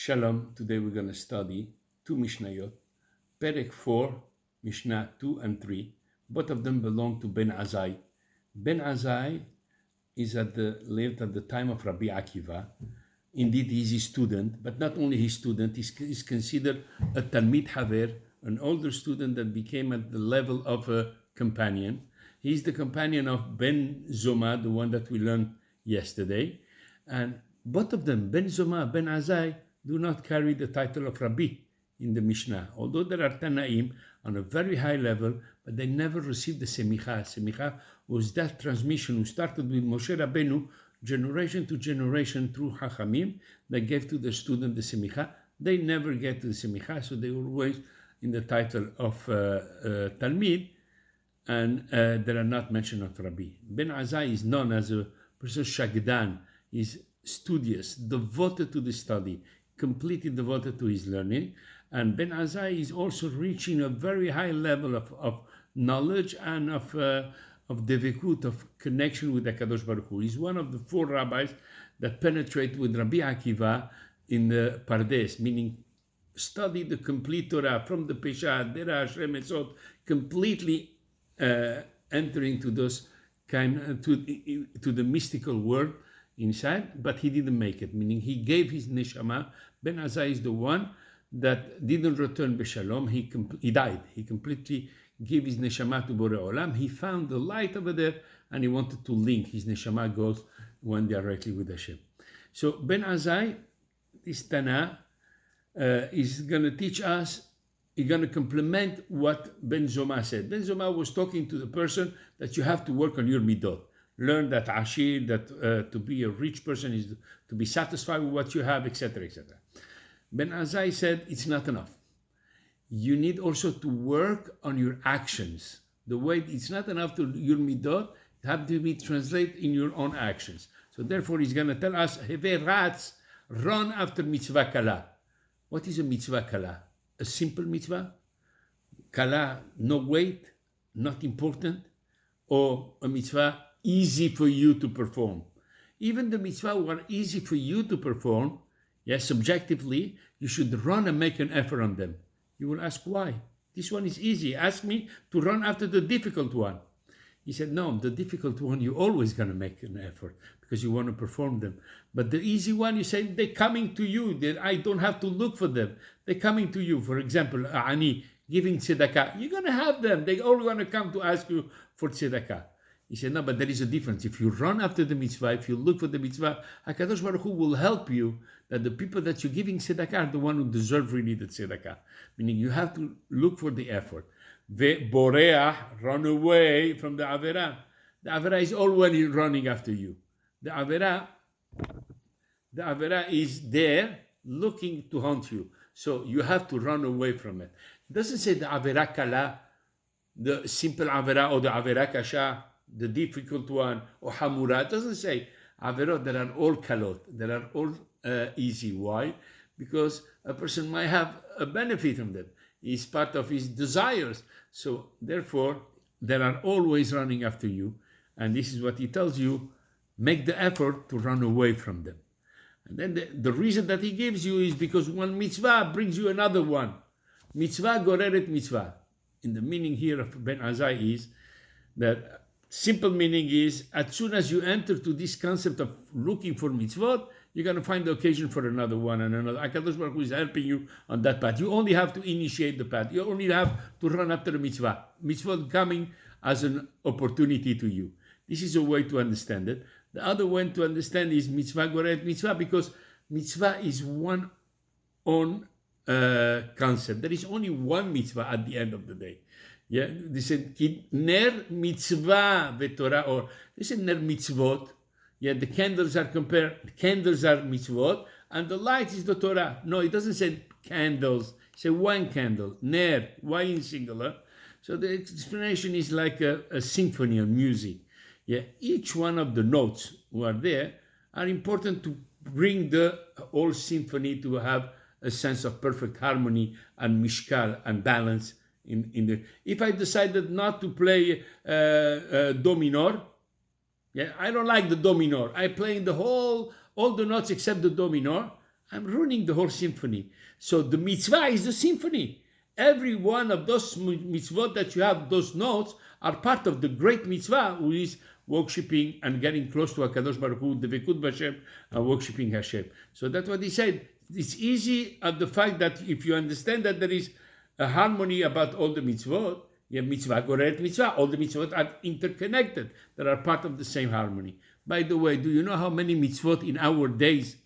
Shalom. Today we're going to study two Mishnayot, Perek 4, Mishnah 2 and 3. Both of them belong to Ben Azai. Ben Azai lived at the time of Rabbi Akiva. Indeed, he's his student, but not only his student, he's considered a Talmid Haver, an older student that became at the level of a companion. He's the companion of Ben Zoma, the one that we learned yesterday. And both of them, Ben Zoma, Ben Azai, do not carry the title of Rabbi in the Mishnah. Although there are Tanaim on a very high level, but they never received the Semicha. Semicha was that transmission who started with Moshe Rabbeinu, generation to generation through Chachamim, that gave to the student the Semicha. They never get to the Semicha, so they were always in the title of Talmid, and they are not mentioned of Rabbi. Ben Azai is known as a person Shagdan. He's studious, devoted to the study, completely devoted to his learning. And Ben Azai is also reaching a very high level of knowledge and of devekut, of connection with the Kadosh Baruch Hu. He's one of the four rabbis that penetrate with Rabbi Akiva in the Pardes, meaning study the complete Torah from the Pesha, Dera, Hashem, Esot, completely entering to those to the mystical world inside, but he didn't make it, meaning he gave his neshama. Ben Azai is the one that didn't return b'shalom. He died. He completely gave his neshama to Borei Olam. He found the light over there, and he wanted to link. His neshama went directly with Hashem. So Ben Azai, this Tana, is going to teach us. He's going to complement what Ben Zoma said. Ben Zoma was talking to the person that you have to work on your midot. Learn that ashir, that to be a rich person is to be satisfied with what you have, etc., etc. Ben Azai said it's not enough. You need also to work on your actions. The way it's not enough to your midot, it have to be translated in your own actions. So therefore, he's going to tell us, Heve Ratz, run after mitzvah kala. What is a mitzvah kala? A simple mitzvah? Kala, no weight, not important, or a mitzvah easy for you to perform. Even the mitzvah were easy for you to perform, yes, subjectively, you should run and make an effort on them. You will ask why. This one is easy. Ask me to run after the difficult one. He said, no, the difficult one, you're always going to make an effort because you want to perform them. But the easy one, you say, they're coming to you. I don't have to look for them. They're coming to you. For example, Ani, giving tzedakah. You're going to have them. They're all going to come to ask you for tzedakah. He said, no, but there is a difference. If you run after the mitzvah, if you look for the mitzvah, HaKadosh Baruch Hu will help you that the people that you're giving tzedakah are the one who deserve really the tzedakah. Meaning you have to look for the effort. Boreah, run away from the Averah. The Averah is always running after you. The Averah is there looking to haunt you. So you have to run away from it. It doesn't say the Averah Kala, the simple Averah, or the Averah Kasha, the difficult one, or Hamura. It doesn't say Averot that are all kalot, that are all easy. Why? Because a person might have a benefit from them. It's part of his desires. So therefore, they are always running after you. And this is what he tells you, make the effort to run away from them. And then the reason that he gives you is because one mitzvah brings you another one. Mitzvah goreret mitzvah. In the meaning here of Ben Azai is that simple meaning is, as soon as you enter to this concept of looking for mitzvot, you're going to find the occasion for another one and another. HaKadosh Baruch Hu is helping you on that path. You only have to initiate the path. You only have to run after the mitzvah. Mitzvot coming as an opportunity to you. This is a way to understand it. The other way to understand is mitzvah goret mitzvah, because mitzvah is one own concept. There is only one mitzvah at the end of the day. Yeah, they said ner mitzvah veTorah, or they said ner mitzvot. Yeah, the candles are compared. Candles are mitzvot, and the light is the Torah. No, it doesn't say candles. It says one candle. Ner, why in singular? So the explanation is like a symphony of music. Yeah, each one of the notes who are there are important to bring the whole symphony to have a sense of perfect harmony and mishkal and balance. If I decided not to play do minor, yeah, I don't like the do minor. I play in all the notes except the do minor. I'm ruining the whole symphony. So the mitzvah is the symphony. Every one of those mitzvot that you have, those notes, are part of the great mitzvah, which is worshipping and getting close to HaKadosh Baruch Hu, Devekut B'Hashem, and worshipping Hashem. So that's what he said. It's easy at the fact that if you understand that there is a harmony about all the mitzvot, you have mitzvah, goreret mitzvah, all the mitzvot are interconnected. They are part of the same harmony. By the way, do you know how many mitzvot in our days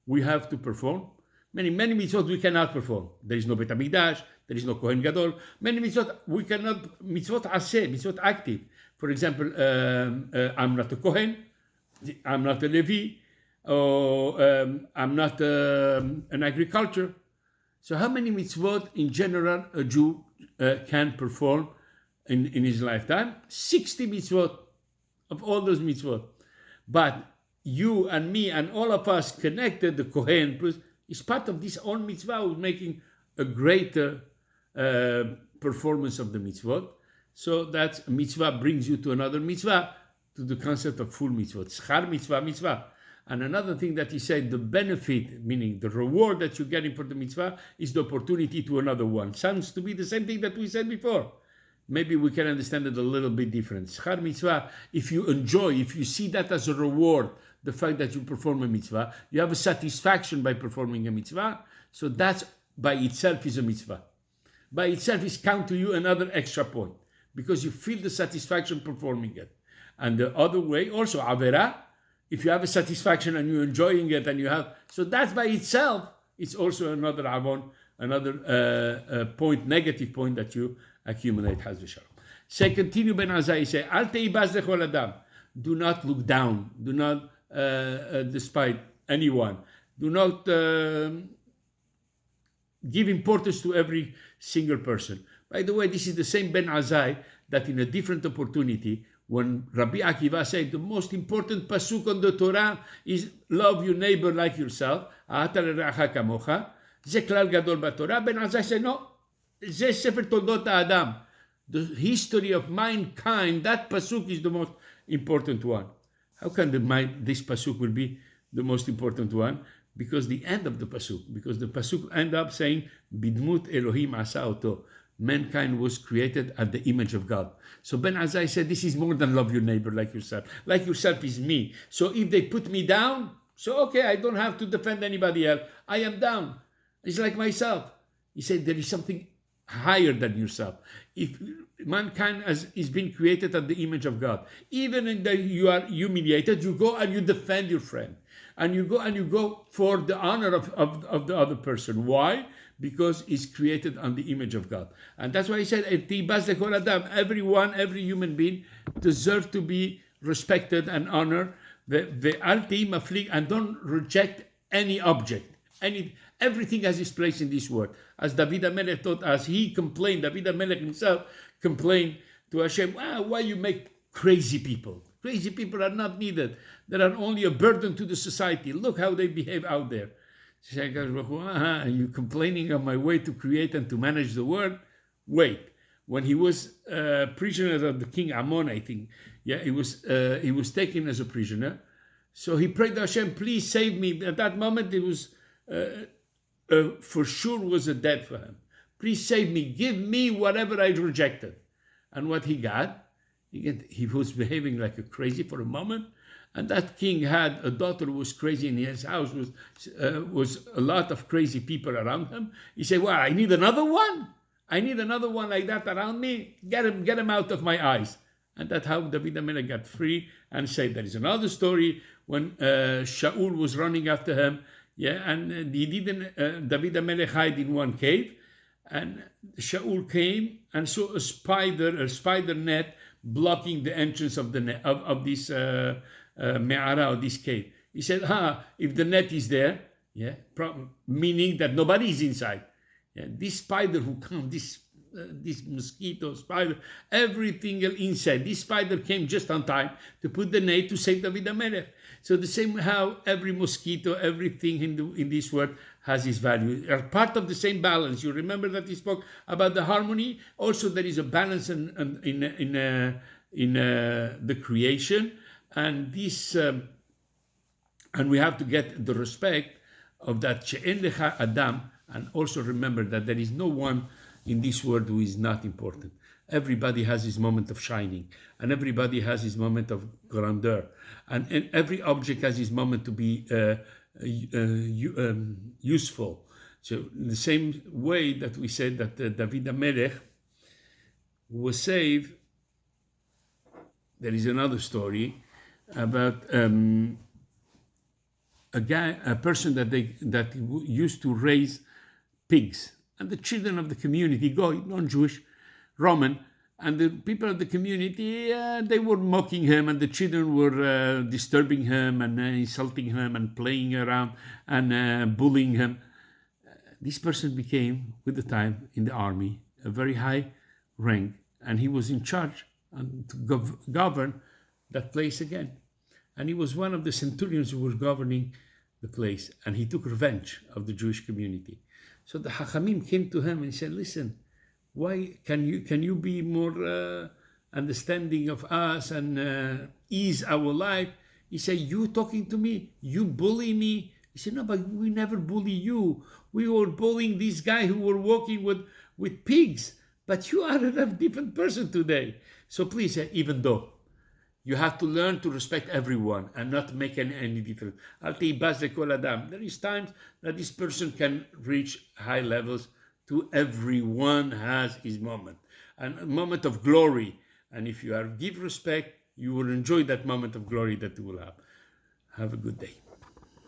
we have to perform? Many mitzvot we cannot perform. There is no Bet HaMikdash, there is no Kohen Gadol. Many mitzvot we cannot, mitzvot aseh, mitzvot active. For example, I'm not a Kohen, I'm not a Levi, or I'm not an agriculture. So how many mitzvot in general a Jew can perform in his lifetime? 60 mitzvot of all those mitzvot. But you and me and all of us connected, the Kohen, is part of this own mitzvah, of making a greater performance of the mitzvot. So that mitzvah brings you to another mitzvah, to the concept of full mitzvot. Schar mitzvah, mitzvah. And another thing that he said, the benefit, meaning the reward that you're getting for the mitzvah, is the opportunity to another one. Sounds to be the same thing that we said before. Maybe we can understand it a little bit different. Schar mitzvah, if you enjoy, if you see that as a reward, the fact that you perform a mitzvah, you have a satisfaction by performing a mitzvah, so that by itself is a mitzvah. By itself is count to you another extra point, because you feel the satisfaction performing it. And the other way, also avera, if you have a satisfaction and you're enjoying it and you have, so that by itself, it's also another avon, another point, negative point that you accumulate, haz v'shalom. Say, continue Ben Azai, say, al te'ibaz lechol adam. Do not look down, do not despite anyone. Do not give importance to every single person. By the way, this is the same Ben Azai that in a different opportunity, when Rabbi Akiva said the most important pasuk on the Torah is love your neighbor like yourself, אהבת לרעך כמוך, זה כלל גדול בתורה, Ben Azai said no, זה ספר תולדות האדם. The history of mankind, that pasuk is the most important one. How can this pasuk will be the most important one? Because the end of the pasuk, because the pasuk end up saying, Bidmut Elohim asa oto. Mankind was created at the image of God. So Ben Azai said, this is more than love your neighbor like yourself. Like yourself is me. So if they put me down, so okay, I don't have to defend anybody else. I am down. It's like myself. He said, there is something higher than yourself. If mankind is being created at the image of God, even in that you are humiliated, you go and you defend your friend. And you go for the honor of the other person. Why? Because it's created on the image of God. And that's why he said, everyone, every human being deserves to be respected and honored. And don't reject any object. Everything has its place in this world. As David HaMelech taught us, David HaMelech himself complained to Hashem, why you make crazy people? Crazy people are not needed. They are only a burden to the society. Look how they behave out there. You're complaining on my way to create and to manage the world? Wait. When he was prisoner of the king Amon, I think, he was taken as a prisoner. So he prayed to Hashem, please save me. At that moment, it was for sure was a death for him. Please save me. Give me whatever I rejected. And what he got, he was behaving like a crazy for a moment. And that king had a daughter who was crazy in his house, was a lot of crazy people around him. He said, well, I need another one. I need another one like that around me. Get him out of my eyes. And that's how David HaMelech got free and saved. There is another story when Shaul was running after him. And he didn't, David HaMelech hide in one cave. And Shaul came and saw a spider net blocking the entrance of the net, of this me'ara, or this cave. He said, if the net is there, meaning that nobody is inside. This spider who comes, this mosquito, spider, everything inside. This spider came just on time to put the net to save David HaMelech. So the same how every mosquito, everything in this world has its value. They are part of the same balance. You remember that he spoke about the harmony. Also, there is a balance in the creation, and this, and we have to get the respect of that she'en lecha Adam, and also remember that there is no one in this world who is not important. Everybody has his moment of shining, and everybody has his moment of grandeur, and every object has his moment to be useful. So in the same way that we said that David HaMelech was saved, there is another story about a person that used to raise pigs, and the children of the community, Goy, non-Jewish, Roman, and the people of the community, they were mocking him, and the children were disturbing him and insulting him and playing around and bullying him. This person became, with the time, in the army, a very high rank, and he was in charge and to govern that place again. And he was one of the centurions who were governing the place, and he took revenge of the Jewish community. So the Hachamim came to him and said, listen, why can you be more understanding of us and ease our life? He said, you talking to me, you bully me. He said, no, but we never bully you. We were bullying this guy who were walking with pigs, but you are a different person today. So please, even though you have to learn to respect everyone and not make any difference. There is times that this person can reach high levels. To everyone has his moment, and a moment of glory. And if you give respect, you will enjoy that moment of glory that you will have. Have a good day.